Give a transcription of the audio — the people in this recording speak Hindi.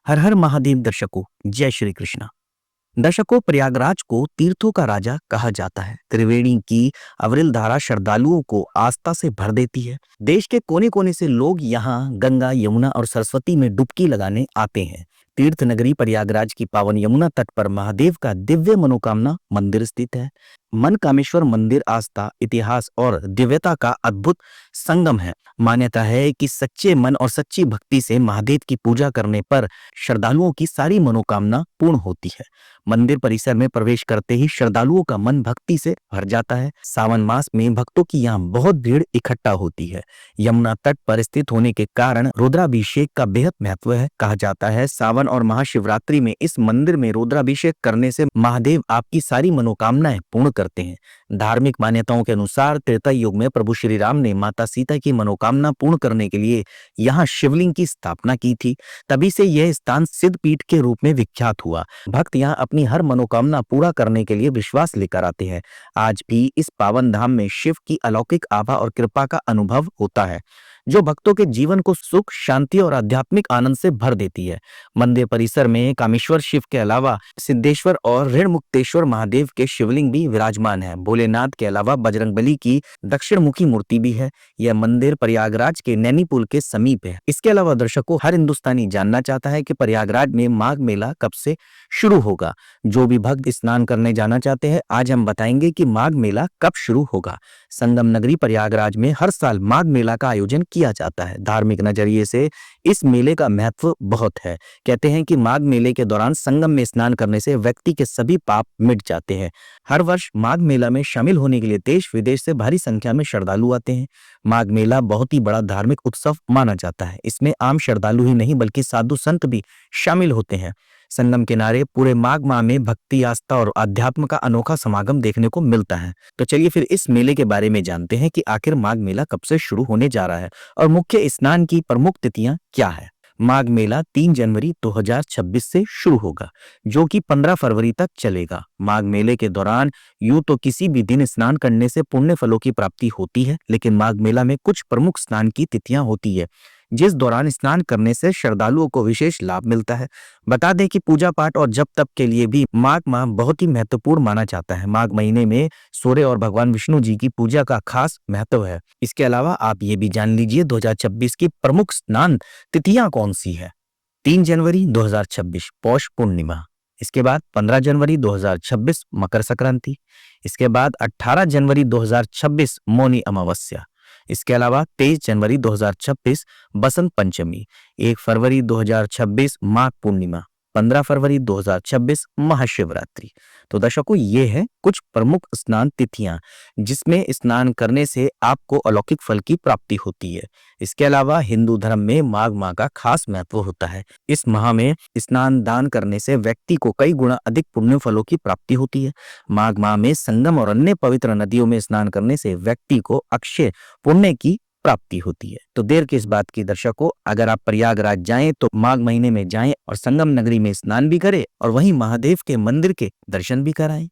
हर हर महादेव दर्शकों, जय श्री कृष्णा। दर्शकों, प्रयागराज को तीर्थों का राजा कहा जाता है। त्रिवेणी की अविरल धारा श्रद्धालुओं को आस्था से भर देती है। देश के कोने कोने से लोग यहाँ गंगा, यमुना और सरस्वती में डुबकी लगाने आते हैं। तीर्थ नगरी प्रयागराज की पावन यमुना तट पर महादेव का दिव्य मनोकामना मंदिर स्थित है। मन कामेश्वर मंदिर आस्था, इतिहास और दिव्यता का अद्भुत संगम है। मान्यता है कि सच्चे मन और सच्ची भक्ति से महादेव की पूजा करने पर श्रद्धालुओं की सारी मनोकामना पूर्ण होती है। मंदिर परिसर में प्रवेश करते ही श्रद्धालुओं का मन भक्ति से भर जाता है। सावन मास में भक्तों की यहाँ बहुत भीड़ इकट्ठा होती है। यमुना तट पर स्थित होने के कारण रुद्राभिषेक का बेहद महत्व है। कहा जाता है सावन और महाशिवरात्रि में इस मंदिर में रुद्राभिषेक करने से महादेव आपकी सारी मनोकामनाएं पूर्ण करते हैं। धार्मिक मान्यताओं के अनुसार त्रेता युग में प्रभु श्री राम ने माता सीता की मनोकामना पूर्ण करने के लिए यहाँ शिवलिंग की स्थापना की थी। तभी से यह स्थान सिद्ध पीठ के रूप में विख्यात हुआ। भक्त यहाँ अपनी हर मनोकामना पूरा करने के लिए विश्वास लेकर आते हैं। आज भी इस पावन धाम में शिव की अलौकिक आभा और कृपा का अनुभव होता है, जो भक्तों के जीवन को सुख, शांति और आध्यात्मिक आनंद से भर देती है। मंदिर परिसर में कामेश्वर शिव के अलावा सिद्धेश्वर और ऋण मुक्तेश्वर महादेव के शिवलिंग भी विराजमान है। भोलेनाथ के अलावा बजरंगबली की दक्षिण मुखी मूर्ति भी है। यह मंदिर प्रयागराज के नैनी पुल के समीप है। इसके अलावा दर्शकों, हर हिंदुस्तानी जानना चाहता है कि प्रयागराज में माघ मेला कब से शुरू होगा। जो भी भक्त स्नान करने जाना चाहते हैं, आज हम बताएंगे कि माघ मेला कब शुरू होगा। संगम नगरी प्रयागराज में हर साल माघ मेला का आयोजन किया जाता है। धार्मिक नजरिए से इस मेले का महत्व बहुत है। कहते हैं कि माघ मेले के दौरान संगम में स्नान करने से व्यक्ति के सभी पाप मिट जाते हैं। हर वर्ष माघ मेला में शामिल होने के लिए देश विदेश से भारी संख्या में श्रद्धालु आते हैं। माघ मेला बहुत ही बड़ा धार्मिक उत्सव माना जाता है। इसमें आम श्रद्धालु ही नहीं बल्कि साधु संत भी शामिल होते हैं। संगम किनारे पूरे माघ माह में भक्ति, आस्था और अध्यात्म का अनोखा समागम देखने को मिलता है। तो चलिए फिर इस मेले के बारे में जानते हैं कि आखिर माघ मेला कब से शुरू होने जा रहा है और मुख्य स्नान की प्रमुख तिथियां क्या है। माघ मेला 3 जनवरी 2026 से शुरू होगा, जो कि 15 फरवरी तक चलेगा। माघ मेले के दौरान यूं तो किसी भी दिन स्नान करने से पुण्य फलों की प्राप्ति होती है, लेकिन माघ मेला में कुछ प्रमुख स्नान की तिथियां होती है, जिस दौरान स्नान करने से श्रद्धालुओं को विशेष लाभ मिलता है। बता दें कि पूजा पाठ और जप तप के लिए भी माघ माह बहुत ही महत्वपूर्ण माना जाता है। माघ महीने में सूर्य और भगवान विष्णु जी की पूजा का खास महत्व है। इसके अलावा आप ये भी जान लीजिए 2026 की प्रमुख स्नान तिथियां कौन सी है। 3 जनवरी 2026 पौष पूर्णिमा, इसके बाद 15 जनवरी 2026 मकर संक्रांति, इसके बाद 18 जनवरी 2026 मौनी अमावस्या, इसके अलावा 23 जनवरी 2026 बसंत पंचमी, 1 फरवरी 2026 माघ पूर्णिमा, 15 फरवरी 2026 महाशिवरात्रि। तो दर्शकों, ये है कुछ प्रमुख स्नान तिथियां जिसमें स्नान करने से आपको अलौकिक फल की प्राप्ति होती है। इसके अलावा हिंदू धर्म में माघ माह का खास महत्व होता है। इस माह में स्नान दान करने से व्यक्ति को कई गुना अधिक पुण्य फलों की प्राप्ति होती है। माघ माह में संगम और अन्य पवित्र नदियों में स्नान करने से व्यक्ति को अक्षय पुण्य की प्राप्ति होती है। तो देर किस बात की दर्शकों, अगर आप प्रयागराज जाएं तो माघ महीने में जाएं और संगम नगरी में स्नान भी करें और वहीं महादेव के मंदिर के दर्शन भी कराएं।